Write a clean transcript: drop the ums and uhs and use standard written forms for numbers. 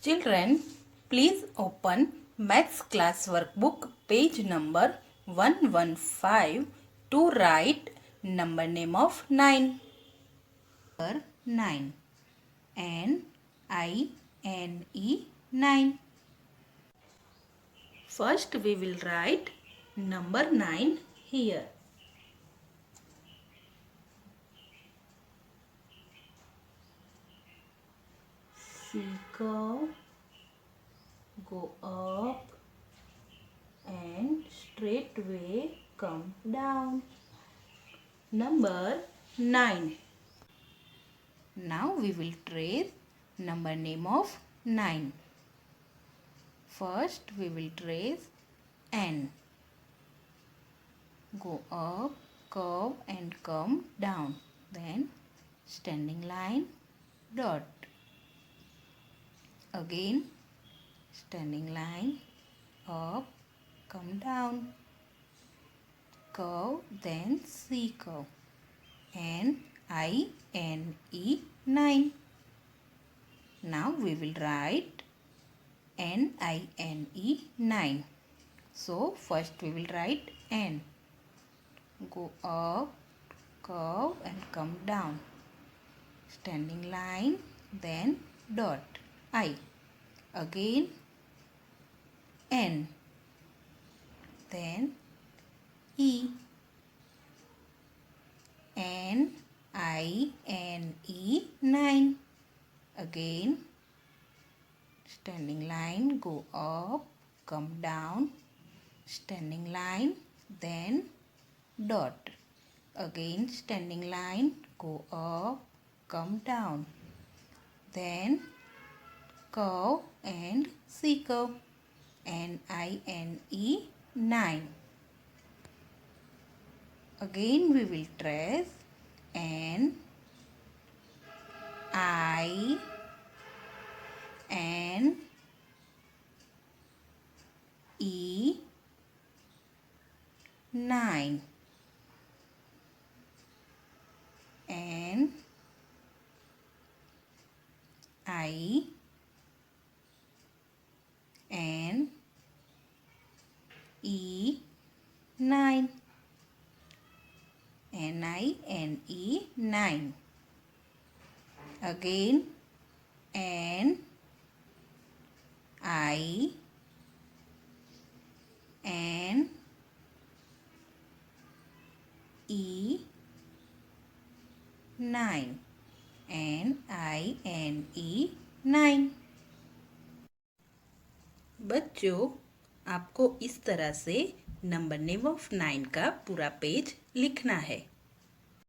Children, please open Maths class workbook page number 115 to write number name of 9. Number 9. N-I-N-E 9. First we will write number 9 here. Seeker, go up and straightway come down. Number 9. Now we will trace number name of 9. First we will trace N. Go up, curve and come down. Then standing line, dot. Again standing line, up, come down. Curve, then C curve. N-I-N-E 9. Now we will write N-I-N-E 9. So first we will write N. Go up, curve and come down. Standing line, then dot. I. Again N. Then E. N-I-N-E 9. Again standing line, go up, come down. Standing line, then dot. Again standing line, go up, come down. Then curve and C curve. N-I-N-E 9. Again we will trace N, I, N, E 9. N, I, N, E 9. N-I-N-E 9. Again N, I, N, E 9. N-I-N-E 9. बच्चों, आपको इस तरह से number name of 9 का पूरा page लिखना है।